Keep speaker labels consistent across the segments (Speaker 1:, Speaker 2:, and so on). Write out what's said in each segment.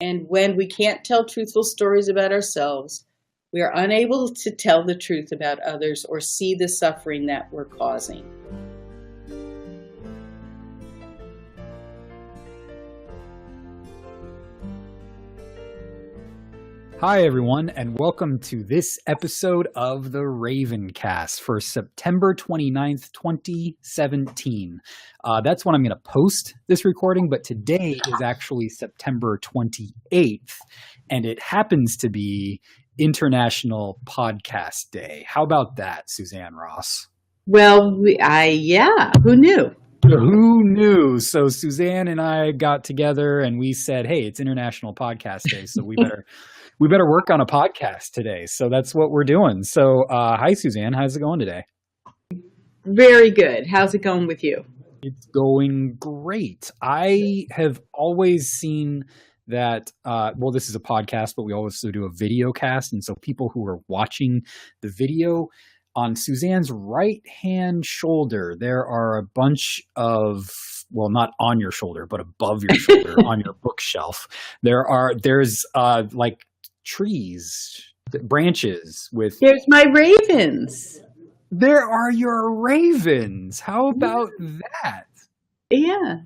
Speaker 1: And when we can't tell truthful stories about ourselves, we are unable to tell the truth about others or see the suffering that we're causing.
Speaker 2: Hi, everyone, and welcome to this episode of the RavenCast for September 29th, 2017. That's when I'm going to post this recording, but today is actually September 28th, and it happens to be International Podcast Day. How about that, Suzanne Ross?
Speaker 1: Well, who knew?
Speaker 2: Who knew? So Suzanne and I got together and we said, hey, it's International Podcast Day, so we better work on a podcast today. So that's what we're doing. So hi, Suzanne. How's it going today?
Speaker 1: Very good. How's it going with you?
Speaker 2: It's going great. I have always seen that, this is a podcast, but we also do a video cast. And so people who are watching the video, on Suzanne's right-hand shoulder, there are a bunch of, well, not on your shoulder, but above your shoulder on your bookshelf. There's like trees, branches with...
Speaker 1: There's my ravens.
Speaker 2: There are your ravens. How about that?
Speaker 1: Yeah.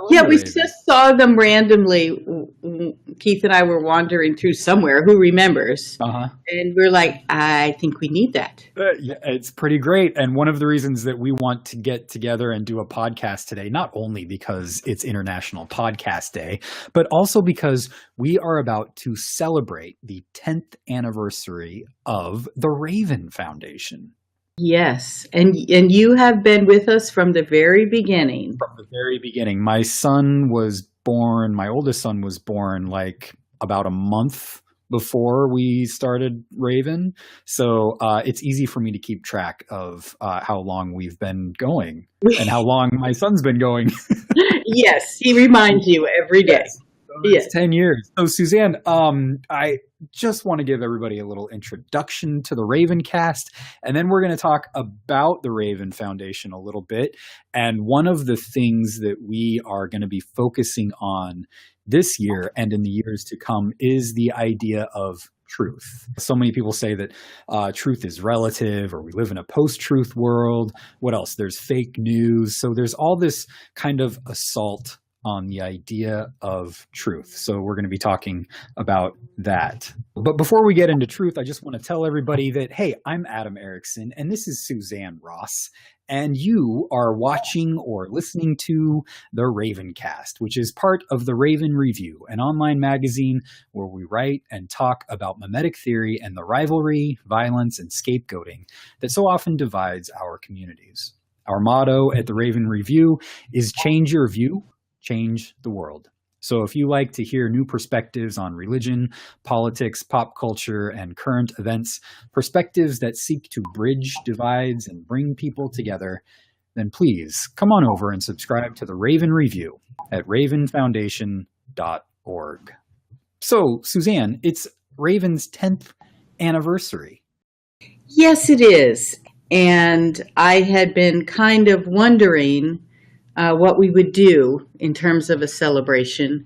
Speaker 1: Yeah, we just saw them randomly. Keith and I were wandering through somewhere. Who remembers? And we're like, I think we need that.
Speaker 2: Yeah, it's pretty great. And one of the reasons that we want to get together and do a podcast today, not only because it's International Podcast Day, but also because we are about to celebrate the 10th anniversary of the Raven Foundation.
Speaker 1: Yes, and you have been with us from the very beginning.
Speaker 2: From the very beginning. My oldest son was born like about a month before we started Raven. So it's easy for me to keep track of how long we've been going and how long my son's been going.
Speaker 1: Yes, he reminds you every day.
Speaker 2: Yes. It's 10 years. So Suzanne, I just want to give everybody a little introduction to the RavenCast, and then we're going to talk about the Raven Foundation a little bit. And one of the things that we are going to be focusing on this year and in the years to come is the idea of truth. So many people say that truth is relative, or we live in a post-truth world. What else? There's fake news. So there's all this kind of assault on the idea of truth. So we're going to be talking about that. But before we get into truth, I just want to tell everybody that, hey, I'm Adam Erickson, and this is Suzanne Ross, and you are watching or listening to the RavenCast, which is part of the Raven Review, an online magazine where we write and talk about mimetic theory and the rivalry, violence, and scapegoating that so often divides our communities. Our motto at the Raven Review is change your view, change the world. So if you like to hear new perspectives on religion, politics, pop culture, and current events, perspectives that seek to bridge divides and bring people together, then please come on over and subscribe to the Raven Review at ravenfoundation.org. So, Suzanne, it's Raven's 10th anniversary.
Speaker 1: Yes, it is. And I had been kind of wondering what we would do in terms of a celebration.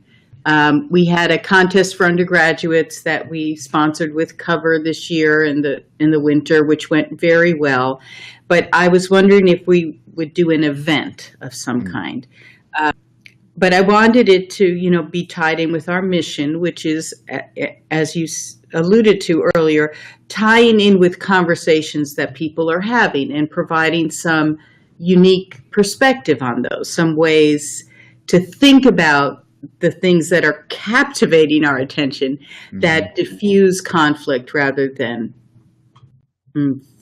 Speaker 1: We had a contest for undergraduates that we sponsored with Cover this year in the winter, which went very well. But I was wondering if we would do an event of some kind. But I wanted it to, be tied in with our mission, which is, as you alluded to earlier, tying in with conversations that people are having and providing some unique perspective on those, some ways to think about the things that are captivating our attention, that diffuse conflict rather than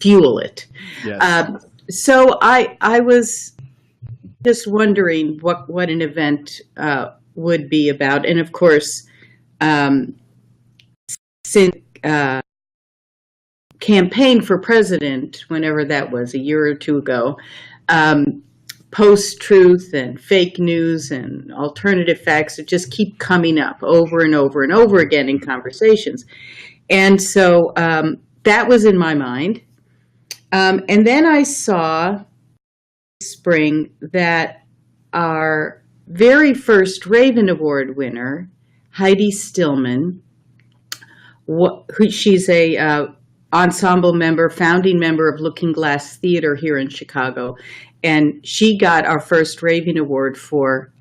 Speaker 1: fuel it. Yes. So I was just wondering what an event would be about. And of course, since campaign for president, whenever that was, a year or two ago, post-truth and fake news and alternative facts that just keep coming up over and over and over again in conversations. And so that was in my mind. And then I saw spring that our very first Raven Award winner Heidi Stillman. She's a ensemble member, founding member of Looking Glass Theater here in Chicago. And she got our first Raven Award for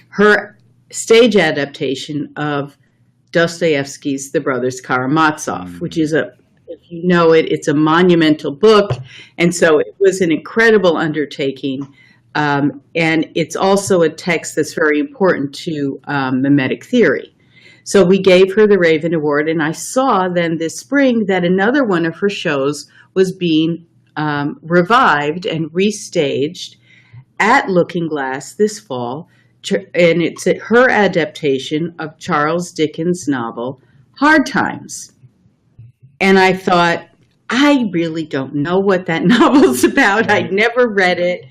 Speaker 1: her stage adaptation of Dostoevsky's The Brothers Karamazov, which is if you know it, it's a monumental book. And so it was an incredible undertaking. And it's also a text that's very important to mimetic theory. So we gave her the Raven Award, and I saw then this spring that another one of her shows was being revived and restaged at Looking Glass this fall, and it's her adaptation of Charles Dickens' novel, Hard Times. And I thought, I really don't know what that novel's about. I'd never read it.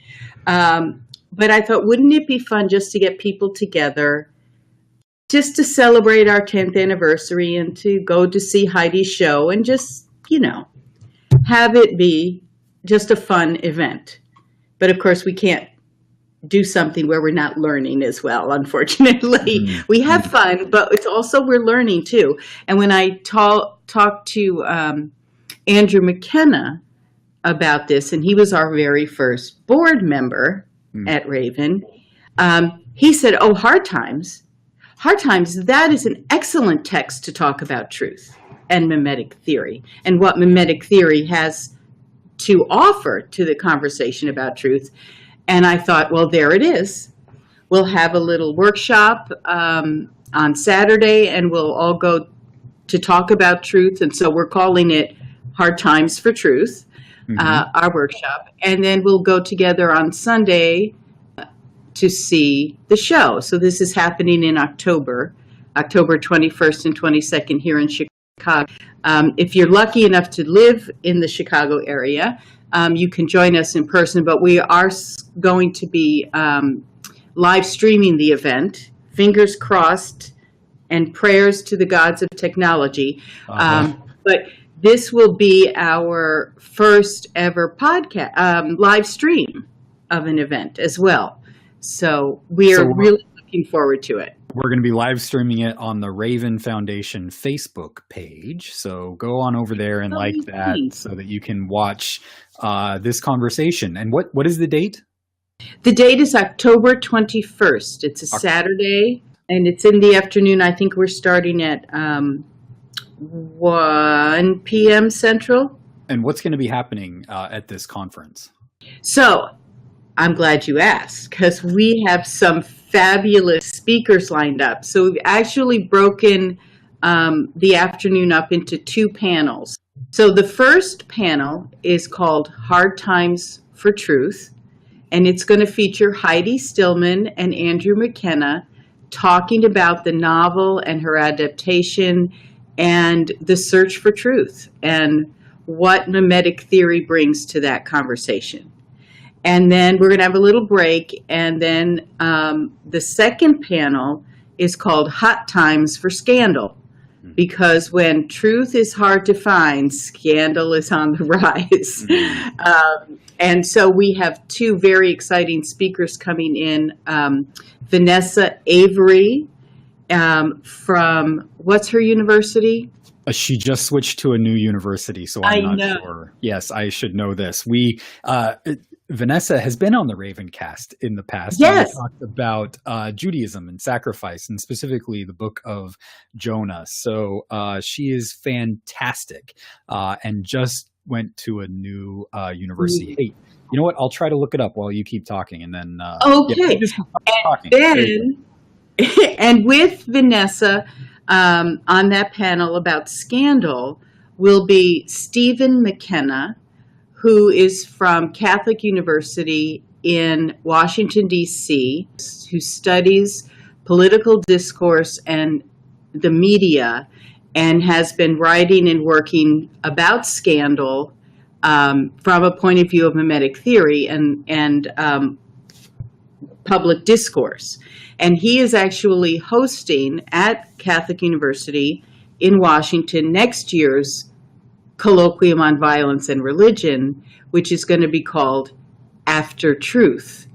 Speaker 1: But I thought, wouldn't it be fun just to get people together, just to celebrate our 10th anniversary and to go to see Heidi's show and just, have it be just a fun event. But of course, we can't do something where we're not learning as well, unfortunately. Mm-hmm. We have fun, but it's also we're learning too. And when I talked to Andrew McKenna about this, and he was our very first board member at Raven, he said, oh, Hard Times, that is an excellent text to talk about truth and mimetic theory and what mimetic theory has to offer to the conversation about truth. And I thought, well, there it is. We'll have a little workshop on Saturday, and we'll all go to talk about truth. And so we're calling it Hard Times for Truth, our workshop. And then we'll go together on Sunday to see the show. So this is happening in October 21st and 22nd here in Chicago. If you're lucky enough to live in the Chicago area, you can join us in person, but we are going to be live streaming the event. Fingers crossed and prayers to the gods of technology. But this will be our first ever podcast, live stream of an event as well. So we're really looking forward to it.
Speaker 2: We're going to be live streaming it on the Raven Foundation Facebook page. So go on over there and like that so that you can watch this conversation. And what is the date?
Speaker 1: The date is October 21st. It's a Saturday, and it's in the afternoon. I think we're starting at 1 p.m. Central. And
Speaker 2: what's going to be happening at this conference?
Speaker 1: So I'm glad you asked, because we have some fabulous speakers lined up. So we've actually broken the afternoon up into two panels. So the first panel is called Hard Times for Truth, and it's going to feature Heidi Stillman and Andrew McKenna talking about the novel and her adaptation and the search for truth and what mimetic theory brings to that conversation. And then we're going to have a little break. And then the second panel is called Hot Times for Scandal, because when truth is hard to find, scandal is on the rise. And so we have two very exciting speakers coming in. Vanessa Avery from, what's her university?
Speaker 2: She just switched to a new university, so I'm not sure. Yes, I should know this. Vanessa has been on the RavenCast in the past.
Speaker 1: Yes.
Speaker 2: And we talked about Judaism and sacrifice, and specifically the book of Jonah. So she is fantastic and just went to a new university. Hey, you know what? I'll try to look it up while you keep talking, and then
Speaker 1: okay. And with Vanessa on that panel about scandal will be Stephen McKenna, who is from Catholic University in Washington, D.C., who studies political discourse and the media and has been writing and working about scandal from a point of view of mimetic theory and public discourse. And he is actually hosting at Catholic University in Washington next year's Colloquium on Violence and Religion, which is going to be called After Truth.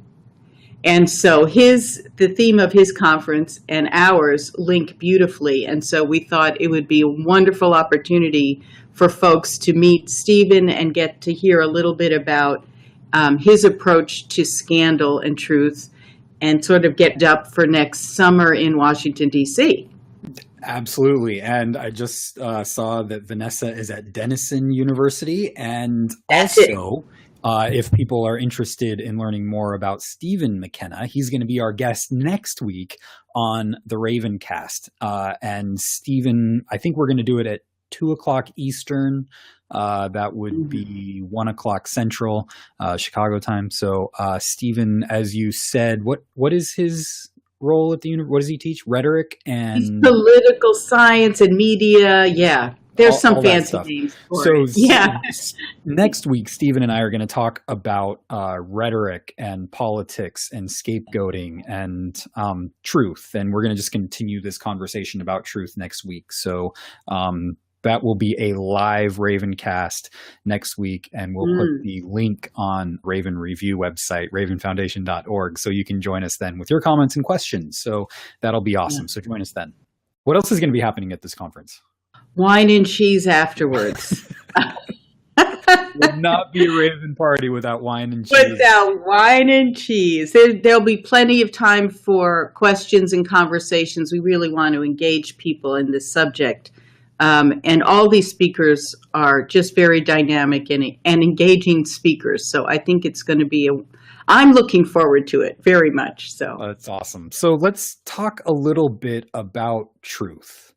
Speaker 1: And so the theme of his conference and ours link beautifully. And so we thought it would be a wonderful opportunity for folks to meet Stephen and get to hear a little bit about his approach to scandal and truth, and sort of get up for next summer in Washington, D.C.
Speaker 2: Absolutely. And I just saw that Vanessa is at Denison University. And
Speaker 1: That's it.
Speaker 2: also, if people are interested in learning more about Stephen McKenna, he's going to be our guest next week on the RavenCast. And Stephen, I think we're going to do it at 2 o'clock Eastern. That would be 1 o'clock Central, Chicago time. So, Stephen, as you said, what is his role at the university? What does he teach? Rhetoric and
Speaker 1: He's political science and media. Yeah, there's some fancy names for it. Yeah.
Speaker 2: Next week, Stephen and I are going to talk about rhetoric and politics and scapegoating and truth, and we're going to just continue this conversation about truth next week. So. That will be a live RavenCast next week, and we'll put the link on Raven Review website, ravenfoundation.org, so you can join us then with your comments and questions. So that'll be awesome. So join us then. What else is going to be happening at this conference?
Speaker 1: Wine and cheese afterwards.
Speaker 2: Would not be a Raven party without wine and cheese.
Speaker 1: Without wine and cheese. There'll be plenty of time for questions and conversations. We really want to engage people in this subject. And all these speakers are just very dynamic and engaging speakers. So I think it's going to be I'm looking forward to it very much. So
Speaker 2: that's awesome. So let's talk a little bit about truth.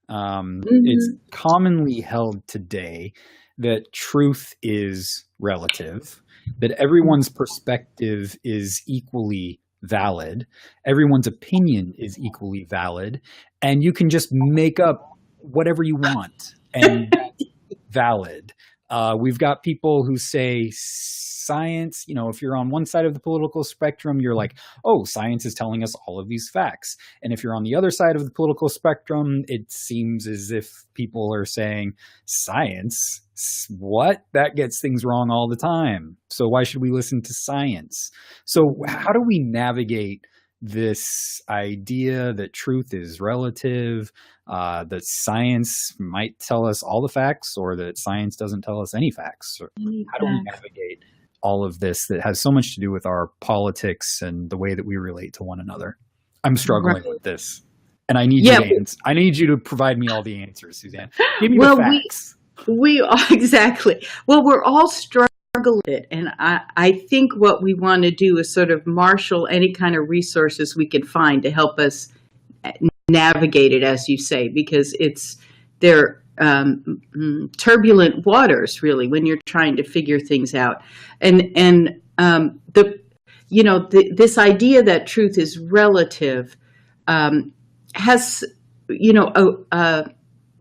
Speaker 2: It's commonly held today that truth is relative, that everyone's perspective is equally valid, everyone's opinion is equally valid, and you can just make up whatever you want, and that's valid. We've got people who say science, if you're on one side of the political spectrum, you're like, oh, science is telling us all of these facts. And if you're on the other side of the political spectrum, it seems as if people are saying, science? What? That gets things wrong all the time. So why should we listen to science? So how do we navigate this idea that truth is relative, that science might tell us all the facts, or that science doesn't tell us any facts? How do we navigate all of this that has so much to do with our politics and the way that we relate to one another? I'm struggling with this, and I need I need you to provide me all the answers, Suzanne. Give me the facts.
Speaker 1: We are exactly. Well, we're all struggling with it, and I think what we want to do is sort of marshal any kind of resources we can find to help us navigate it, as you say, because they're turbulent waters, really, when you're trying to figure things out. And this idea that truth is relative has,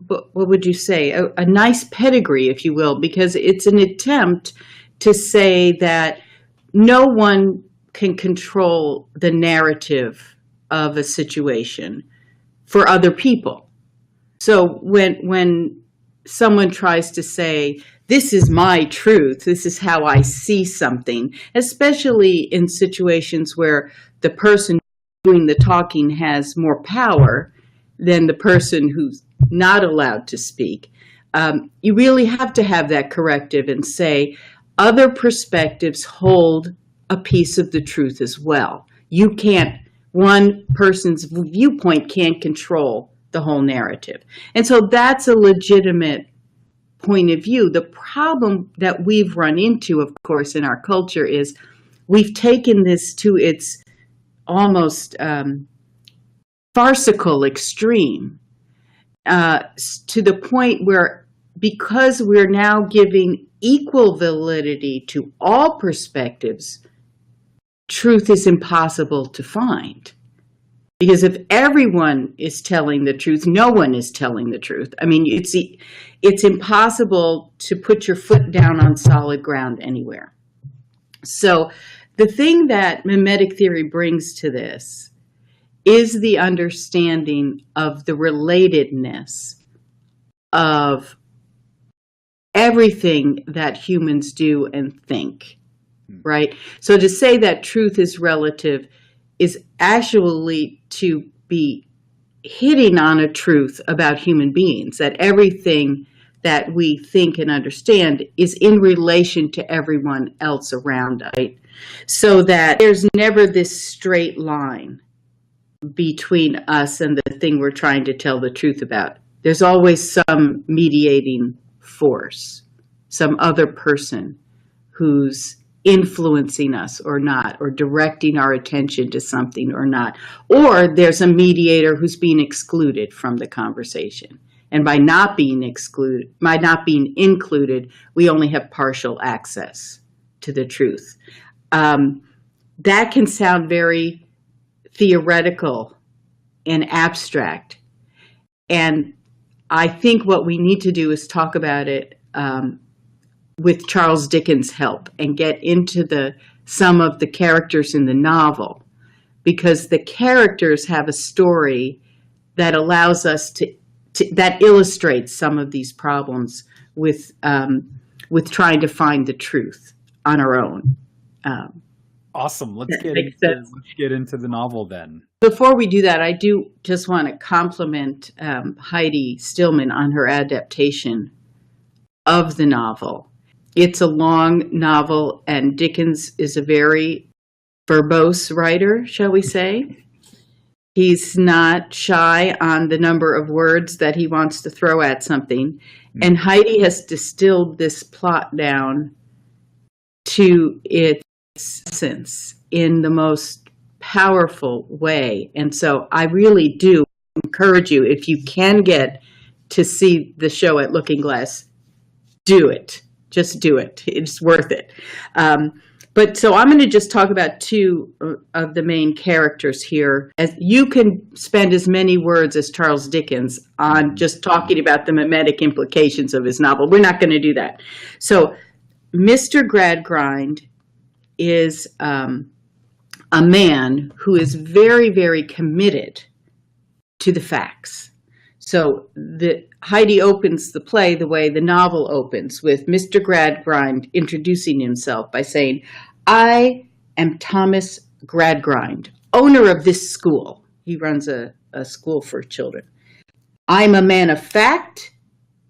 Speaker 1: what would you say, a nice pedigree, if you will, because it's an attempt to say that no one can control the narrative of a situation for other people. So when someone tries to say, this is my truth, this is how I see something, especially in situations where the person doing the talking has more power than the person who's not allowed to speak, you really have to have that corrective and say, other perspectives hold a piece of the truth as well. One person's viewpoint can't control the whole narrative. And so that's a legitimate point of view. The problem that we've run into, of course, in our culture is we've taken this to its almost farcical extreme, to the point where, because we're now giving equal validity to all perspectives, truth is impossible to find. Because if everyone is telling the truth, no one is telling the truth. I mean, it's impossible to put your foot down on solid ground anywhere. So the thing that mimetic theory brings to this is the understanding of the relatedness of everything that humans do and think. right? So to say that truth is relative is actually to be hitting on a truth about human beings, that everything that we think and understand is in relation to everyone else around us, right? So that there's never this straight line between us and the thing we're trying to tell the truth about. There's always some mediating force, some other person who's influencing us or not, or directing our attention to something or not. Or there's a mediator who's being excluded from the conversation. And by not being included, we only have partial access to the truth. That can sound very theoretical and abstract. And I think what we need to do is talk about it with Charles Dickens' help and get into some of the characters in the novel, because the characters have a story that allows us that illustrates some of these problems with trying to find the truth on our own.
Speaker 2: Awesome. Let's get into the novel then.
Speaker 1: Before we do that, I do just want to compliment Heidi Stillman on her adaptation of the novel. It's a long novel, and Dickens is a very verbose writer, shall we say. He's not shy on the number of words that he wants to throw at something. And Heidi has distilled this plot down to its essence in the most powerful way. And so I really do encourage you, if you can get to see the show at Looking Glass, do it. Just do it. It's worth it. But so I'm going to just talk about two of the main characters here. As you can spend as many words as Charles Dickens on just talking about the mimetic implications of his novel. We're not going to do that. So Mr. Gradgrind is a man who is very, very committed to the facts. So Heidi opens the play the way the novel opens, with Mr. Gradgrind introducing himself by saying, "I am Thomas Gradgrind, owner of this school." He runs a school for children. "I'm a man of fact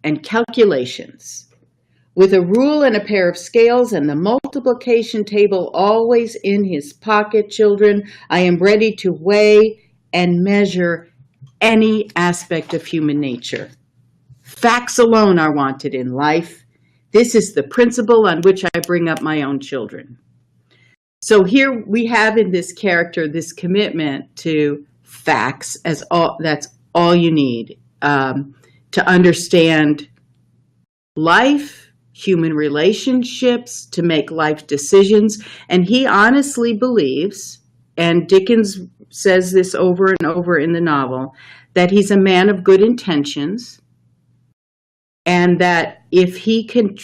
Speaker 1: and calculations. With a rule and a pair of scales and the multiplication table always in his pocket, children, I am ready to weigh and measure any aspect of human nature. Facts alone are wanted in life. This is the principle on which I bring up my own children." So here we have in this character this commitment to facts as all. That's all you need to understand life, human relationships, to make life decisions. And he honestly believes, and Dickens says this over and over in the novel, that he's a man of good intentions, and that if he can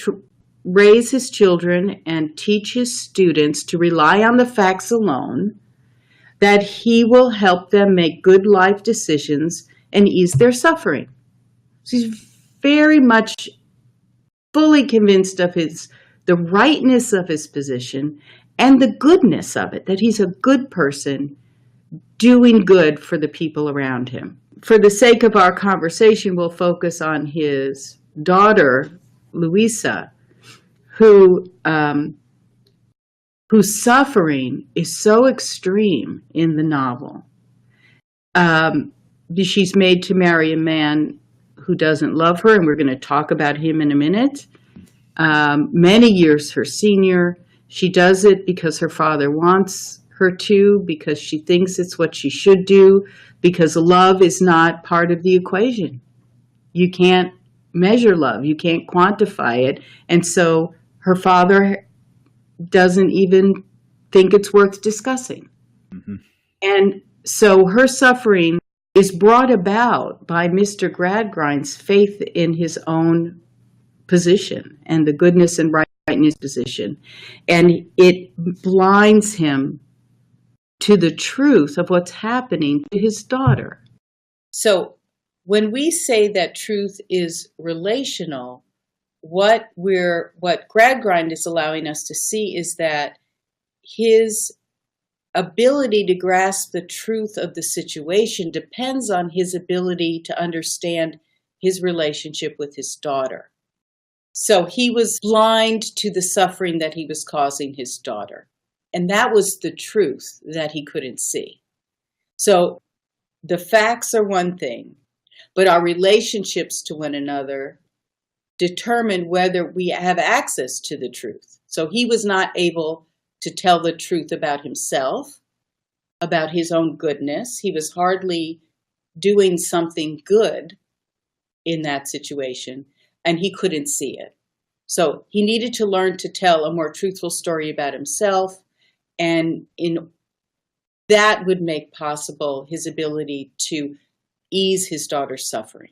Speaker 1: raise his children and teach his students to rely on the facts alone, that he will help them make good life decisions and ease their suffering. So he's very much fully convinced of the rightness of his position and the goodness of it, that he's a good person doing good for the people around him. For the sake of our conversation, we'll focus on his daughter, Louisa, whose suffering is so extreme in the novel. She's made to marry a man who doesn't love her, and we're going to talk about him in a minute. Many years her senior. She does it because her father wants her to, because she thinks it's what she should do, because love is not part of the equation. You can't measure love. You can't quantify it. And so her father doesn't even think it's worth discussing. Mm-hmm. And so her suffering is brought about by Mr. Gradgrind's faith in his own position and the goodness and rightness position. And it blinds him to the truth of what's happening to his daughter. So when we say that truth is relational, what Gradgrind is allowing us to see is that his ability to grasp the truth of the situation depends on his ability to understand his relationship with his daughter. So he was blind to the suffering that he was causing his daughter. And that was the truth that he couldn't see. So the facts are one thing, but our relationships to one another determine whether we have access to the truth. So he was not able to tell the truth about himself, about his own goodness. He was hardly doing something good in that situation, and he couldn't see it. So he needed to learn to tell a more truthful story about himself, and that would make possible his ability to ease his daughter's suffering.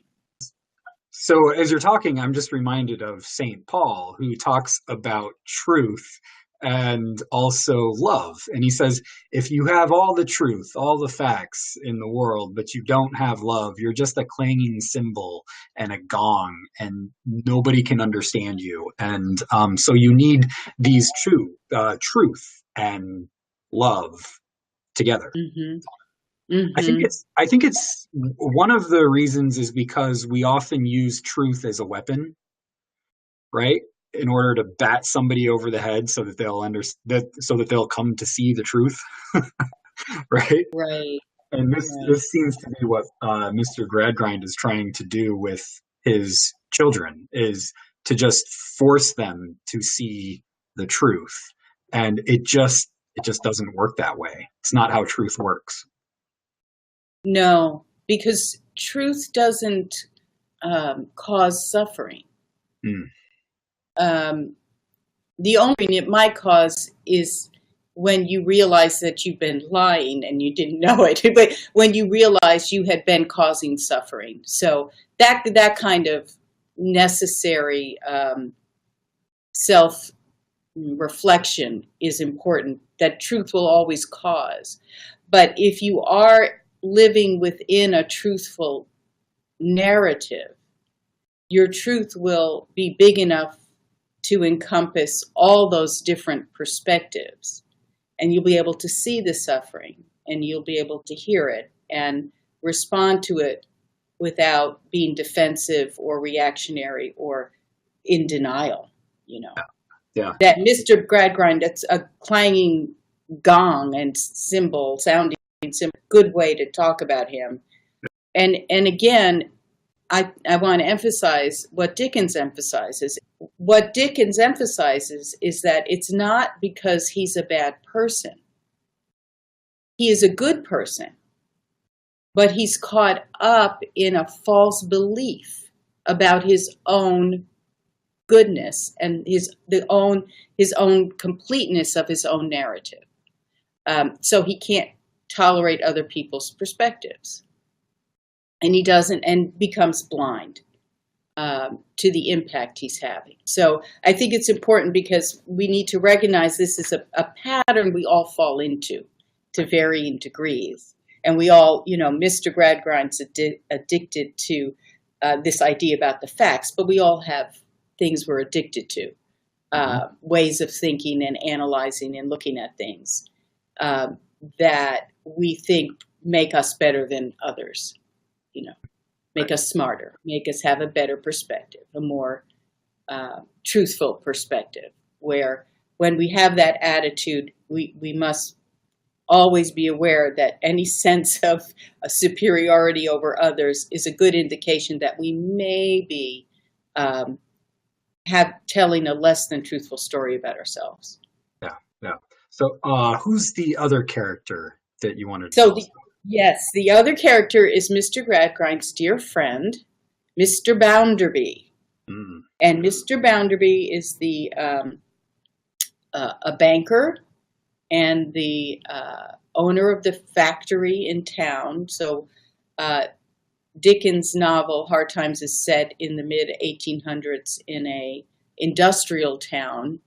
Speaker 2: So as you're talking, I'm just reminded of St. Paul, who talks about truth and also love. And he says, if you have all the truth, all the facts in the world, but you don't have love, you're just a clanging cymbal and a gong, and nobody can understand you. And so you need these truth and love together.
Speaker 1: Mm-hmm. Mm-hmm.
Speaker 2: I think it's one of the reasons is because we often use truth as a weapon, right? In order to bat somebody over the head so that they'll come to see the truth, right?
Speaker 1: Right.
Speaker 2: And this seems to be what Mr. Gradgrind is trying to do with his children, is to just force them to see the truth, and it just doesn't work that way. It's not how truth works.
Speaker 1: No, because truth doesn't cause suffering. The only thing it might cause is when you realize that you've been lying and you didn't know it, but when you realize you had been causing suffering. So that kind of necessary self-reflection is important, that truth will always cause. But if you are living within a truthful narrative, your truth will be big enough to encompass all those different perspectives. And you'll be able to see the suffering, and you'll be able to hear it and respond to it without being defensive or reactionary or in denial,
Speaker 2: Yeah.
Speaker 1: That Mr. Gradgrind, that's a clanging gong and cymbal, sounding cymbal, good way to talk about him. And again, I want to emphasize what Dickens emphasizes. What Dickens emphasizes is that it's not because he's a bad person. He is a good person, but he's caught up in a false belief about his own goodness and his own completeness of his own narrative. So he can't tolerate other people's perspectives. And he doesn't, and becomes blind to the impact he's having. So I think it's important because we need to recognize this is a pattern we all fall into to varying degrees. And we all, Mr. Gradgrind's addicted to this idea about the facts, but we all have things we're addicted to, ways of thinking and analyzing and looking at things that we think make us better than others. Make us smarter, make us have a better perspective, a more truthful perspective, where when we have that attitude, we must always be aware that any sense of a superiority over others is a good indication that we may be telling a less than truthful story about ourselves.
Speaker 2: Yeah. So who's the other character that you wanted to
Speaker 1: tell? Yes, the other character is Mr. Gradgrind's dear friend, Mr. Bounderby. And Mr. Bounderby is a banker and the owner of the factory in town. So Dickens' novel Hard Times is set in the mid-1800s in a industrial town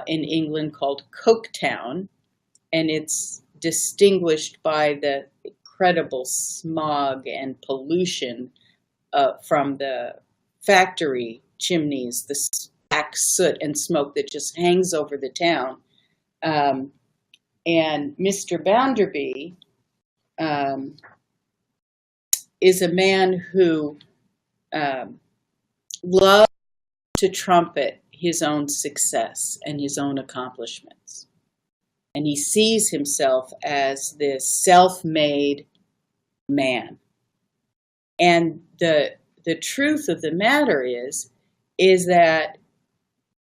Speaker 1: in England called Coketown, and it's distinguished by the incredible smog and pollution from the factory chimneys, the black soot and smoke that just hangs over the town. Um, and Mr. Bounderby is a man who loves to trumpet his own success and his own accomplishments. And he sees himself as this self-made man. And the truth of the matter is that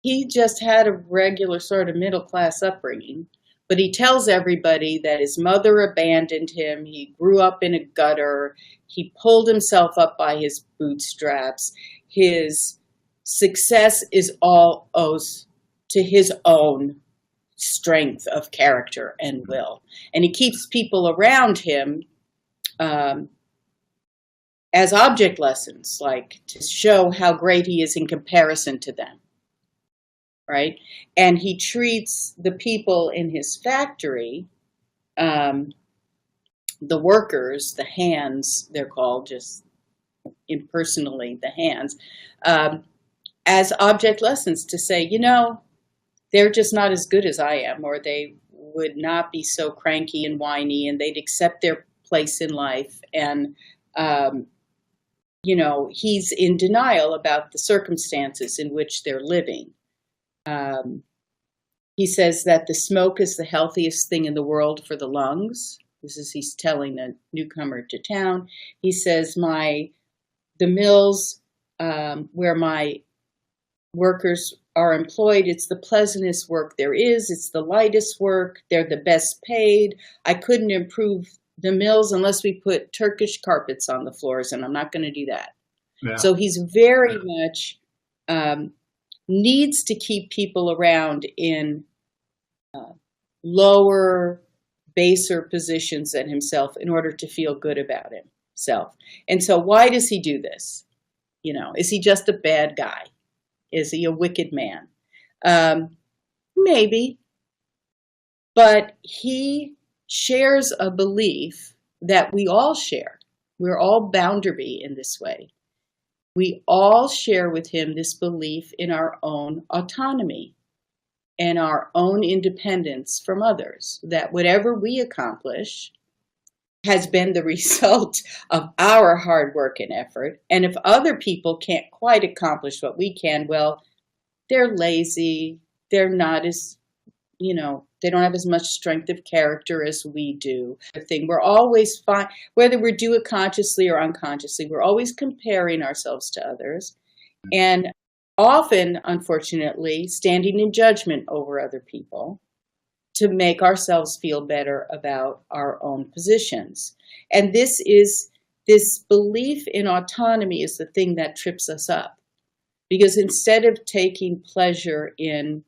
Speaker 1: he just had a regular sort of middle-class upbringing, but he tells everybody that his mother abandoned him. He grew up in a gutter. He pulled himself up by his bootstraps. His success is all owes to his own strength of character and will. And he keeps people around him as object lessons, like to show how great he is in comparison to them, right? And he treats the people in his factory, the workers, the hands, they're called just impersonally, the hands, as object lessons to say, you know, they're just not as good as I am, or they would not be so cranky and whiny, and they'd accept their place in life. And, you know, he's in denial about the circumstances in which they're living. He says that the smoke is the healthiest thing in the world for the lungs. This is, he's telling a newcomer to town. He says, the mills where my workers are employed, it's the pleasantest work there is. It's the lightest work. They're the best paid. I couldn't improve the mills unless we put Turkish carpets on the floors, and I'm not going to do that. Yeah. So he's very much needs to keep people around in lower, baser positions than himself in order to feel good about himself. And so why does he do this? You know, is he just a bad guy? Is he a wicked man? Maybe. But he shares a belief that we all share. We're all Bounderby in this way. We all share with him this belief in our own autonomy and our own independence from others, that whatever we accomplish has been the result of our hard work and effort. And if other people can't quite accomplish what we can, well, they're lazy. They're not as, you know, they don't have as much strength of character as we do. The thing, we're always fine, whether we do it consciously or unconsciously, we're always comparing ourselves to others. And often, unfortunately, standing in judgment over other people to make ourselves feel better about our own positions. And this belief in autonomy is the thing that trips us up. Because instead of taking pleasure in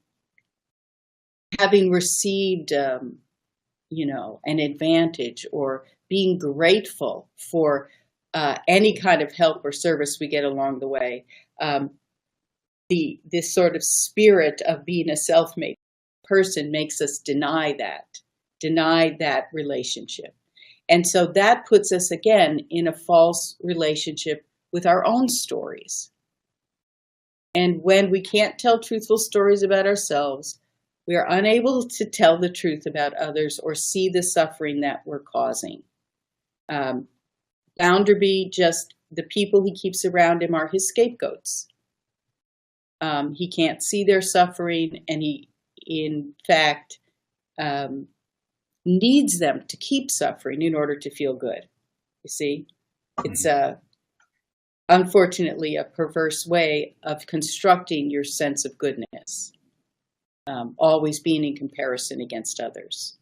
Speaker 1: having received, you know, an advantage, or being grateful for any kind of help or service we get along the way, this sort of spirit of being a self-made person makes us deny that relationship. And so that puts us again in a false relationship with our own stories. And when we can't tell truthful stories about ourselves, we are unable to tell the truth about others or see the suffering that we're causing. Bounderby, just the people he keeps around him are his scapegoats. He can't see their suffering, and he, in fact, needs them to keep suffering in order to feel good. You see, it's unfortunately a perverse way of constructing your sense of goodness, always being in comparison against others.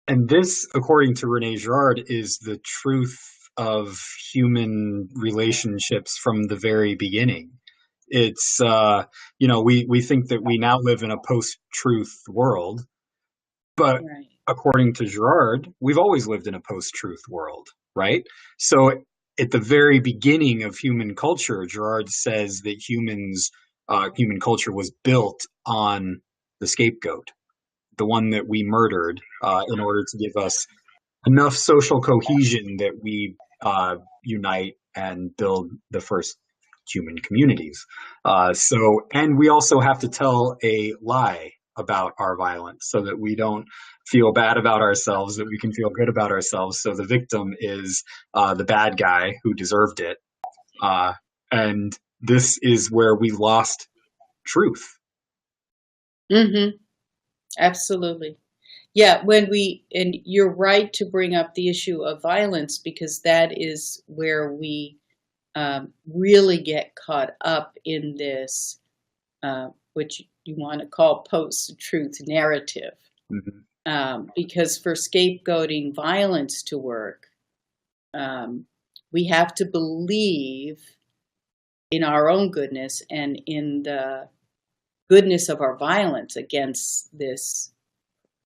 Speaker 2: And this, according to Renee Girard, is the truth of human relationships from the very beginning. It's, you know, we think that we now live in a post-truth world, but right. According to Girard, we've always lived in a post-truth world, right? So at the very beginning of human culture, Girard says that human culture was built on the scapegoat, the one that we murdered in order to give us enough social cohesion that we unite and build the first human communities. And we also have to tell a lie about our violence so that we don't feel bad about ourselves, that we can feel good about ourselves. So the victim is the bad guy who deserved it. And this is where we lost truth.
Speaker 1: Mm-hmm. Absolutely. Yeah, and you're right to bring up the issue of violence, because that is where we really get caught up in this, which you want to call post-truth narrative.
Speaker 2: Mm-hmm.
Speaker 1: Because for scapegoating violence to work, we have to believe in our own goodness and in the goodness of our violence against this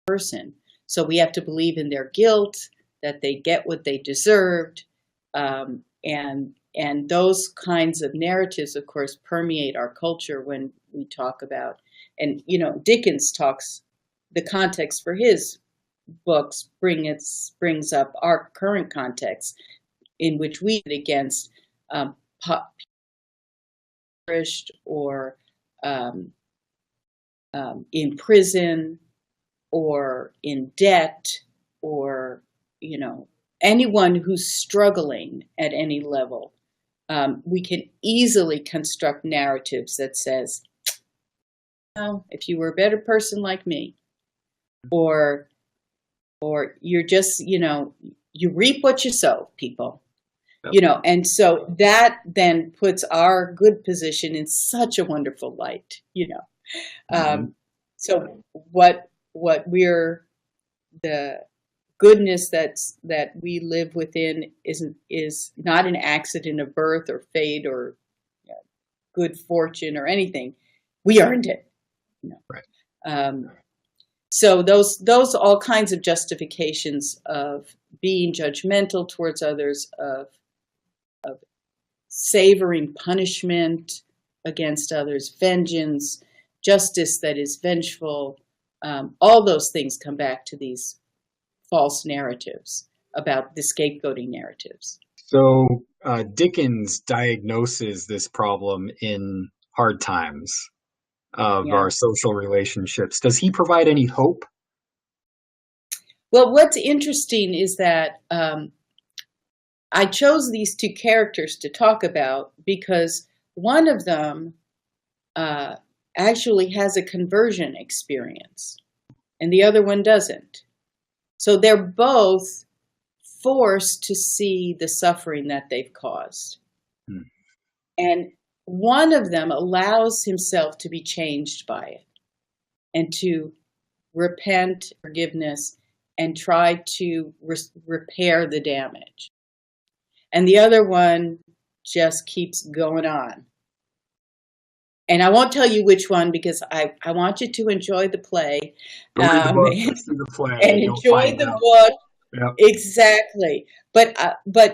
Speaker 1: person. So we have to believe in their guilt, that they get what they deserved, and those kinds of narratives, of course, permeate our culture when we talk about, and Dickens talks, the context for his books brings up our current context in which we against perished or in prison or in debt, or anyone who's struggling at any level. We can easily construct narratives that says, "Oh, if you were a better person like me," or you're just, you reap what you sow, people. Yep. And so that then puts our good position in such a wonderful light, Mm-hmm. So what we're, the goodness that we live within is not an accident of birth or fate or good fortune or anything. We earned it.
Speaker 2: Right.
Speaker 1: So those all kinds of justifications of being judgmental towards others, of savoring punishment against others, vengeance, justice that is vengeful, all those things come back to these false narratives about the scapegoating narratives.
Speaker 2: So Dickens diagnoses this problem in Hard Times of our social relationships. Does he provide any hope?
Speaker 1: Well, what's interesting is that I chose these two characters to talk about because one of them actually has a conversion experience and the other one doesn't. So they're both forced to see the suffering that they've caused. And one of them allows himself to be changed by it and to repent, forgiveness, and try to repair the damage. And the other one just keeps going on. And I won't tell you which one because I want you to enjoy the play.
Speaker 2: Read the book, see the play,
Speaker 1: and enjoy the book.
Speaker 2: Yep.
Speaker 1: Exactly. But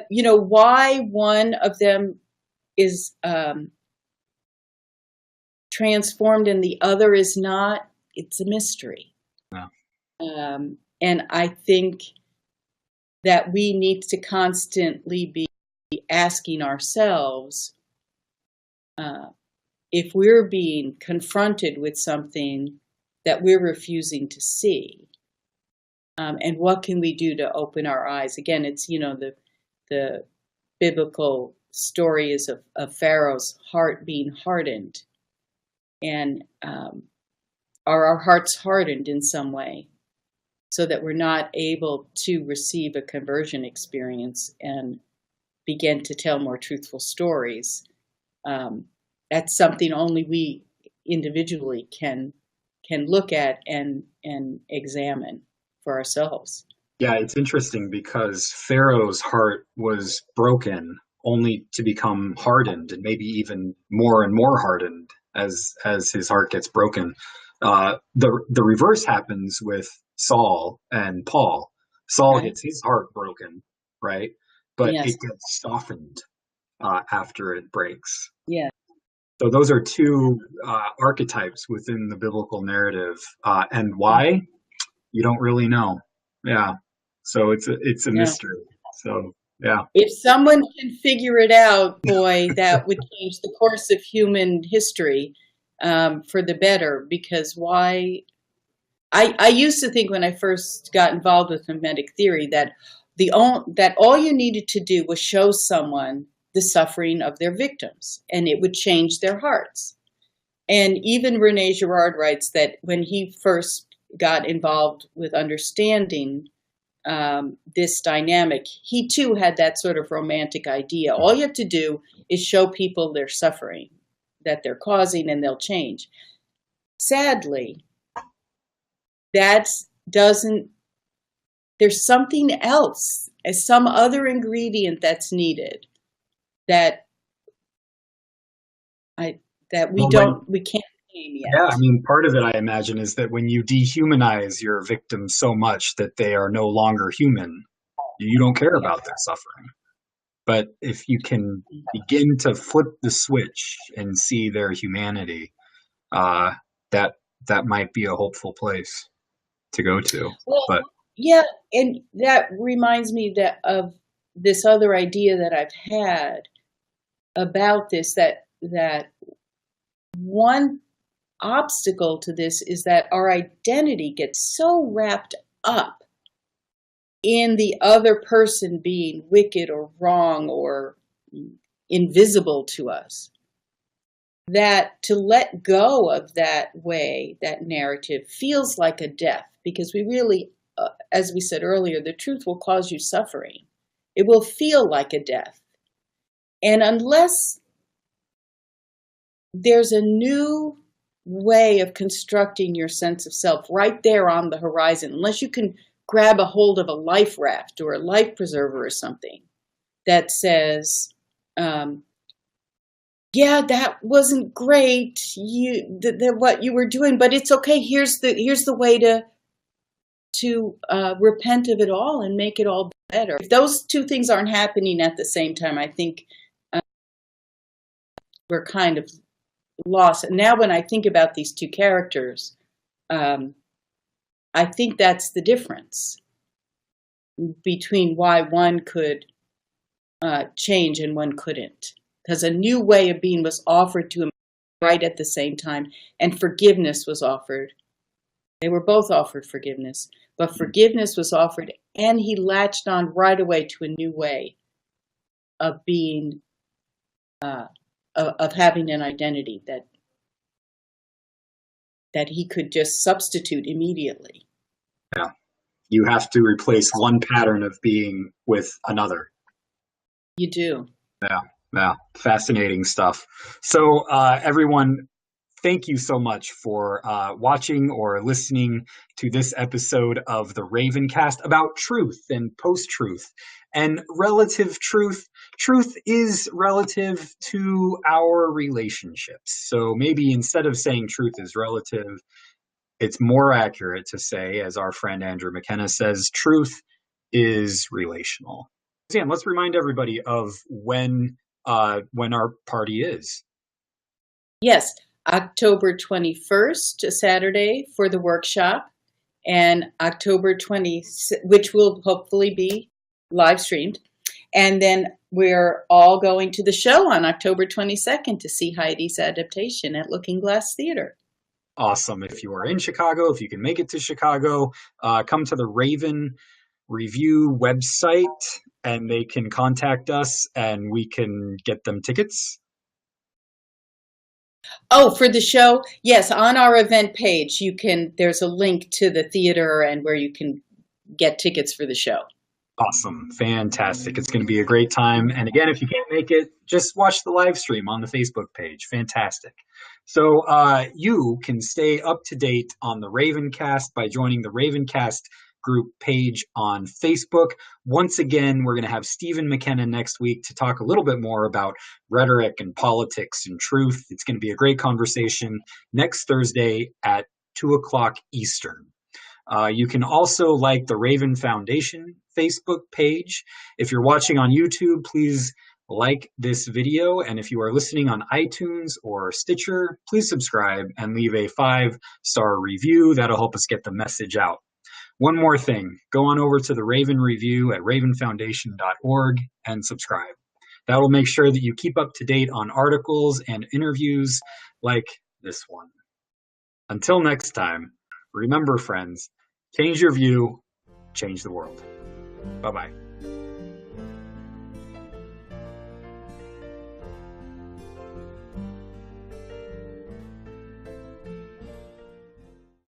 Speaker 1: why one of them is transformed and the other is not, it's a mystery. Yeah. And I think that we need to constantly be asking ourselves, if we're being confronted with something that we're refusing to see, and what can we do to open our eyes? Again, it's, the biblical story is of Pharaoh's heart being hardened. And are our hearts hardened in some way so that we're not able to receive a conversion experience and begin to tell more truthful stories? That's something only we individually can look at and examine for ourselves.
Speaker 2: Yeah, it's interesting because Pharaoh's heart was broken only to become hardened, and maybe even more and more hardened as his heart gets broken. The reverse happens with Saul and Paul. Saul gets his heart broken, right? But it gets softened after it breaks.
Speaker 1: Yeah.
Speaker 2: So those are two archetypes within the biblical narrative, and why you don't really know. Yeah. So it's a mystery. So yeah.
Speaker 1: If someone can figure it out, boy, that would change the course of human history for the better. Because why I used to think when I first got involved with mimetic theory that that all you needed to do was show someone the suffering of their victims, and it would change their hearts. And even Rene Girard writes that when he first got involved with understanding this dynamic, he too had that sort of romantic idea. All you have to do is show people their suffering that they're causing, and they'll change. Sadly, that doesn't, there's something else, some other ingredient that's needed that we can't name yet.
Speaker 2: Yeah, I mean, part of it, I imagine, is that when you dehumanize your victims so much that they are no longer human, you don't care about their suffering. But if you can begin to flip the switch and see their humanity, that might be a hopeful place to go to.
Speaker 1: Well,
Speaker 2: but
Speaker 1: yeah, and that reminds me of this other idea that I've had about this, that one obstacle to this is that our identity gets so wrapped up in the other person being wicked or wrong or invisible to us, that to let go of that narrative feels like a death, because we really, as we said earlier, the truth will cause you suffering. It will feel like a death. And unless there's a new way of constructing your sense of self right there on the horizon, unless you can grab a hold of a life raft or a life preserver or something that says, yeah, that wasn't great, what you were doing, but it's okay. Here's the way to repent of it all and make it all better. If those two things aren't happening at the same time, I think we're kind of lost. And now when I think about these two characters, I think that's the difference between why one could change and one couldn't. Because a new way of being was offered to him right at the same time, and forgiveness was offered. They were both offered forgiveness, but forgiveness was offered, and he latched on right away to a new way of being, of having an identity that he could just substitute immediately.
Speaker 2: Yeah, you have to replace one pattern of being with another.
Speaker 1: You do.
Speaker 2: Yeah, fascinating stuff. So everyone, thank you so much for watching or listening to this episode of the RavenCast about truth and post-truth and relative truth. Truth is relative to our relationships. So maybe instead of saying truth is relative, it's more accurate to say, as our friend Andrew McKenna says, truth is relational. Suzanne, let's remind everybody of when our party is.
Speaker 1: Yes, October 21st, Saturday, for the workshop, and October 20th, which will hopefully be live streamed. And then we're all going to the show on October 22nd to see Heidi's adaptation at Looking Glass Theater.
Speaker 2: Awesome. If you are in Chicago, if you can make it to Chicago, come to the Raven Review website and they can contact us and we can get them tickets.
Speaker 1: Oh, for the show? Yes, on our event page, there's a link to the theater and where you can get tickets for the show.
Speaker 2: Awesome. Fantastic. It's going to be a great time. And again, if you can't make it, just watch the live stream on the Facebook page. Fantastic. So you can stay up to date on the RavenCast by joining the RavenCast group page on Facebook. Once again, we're going to have Stephen McKenna next week to talk a little bit more about rhetoric and politics and truth. It's going to be a great conversation next Thursday at 2:00 Eastern. You can also like the Raven Foundation Facebook page. If you're watching on YouTube, please like this video. And if you are listening on iTunes or Stitcher, please subscribe and leave a 5-star review. That'll help us get the message out. One more thing, go on over to the Raven Review at ravenfoundation.org and subscribe. That will make sure that you keep up to date on articles and interviews like this one. Until next time. remember, friends, change your view, change the world. Bye-bye.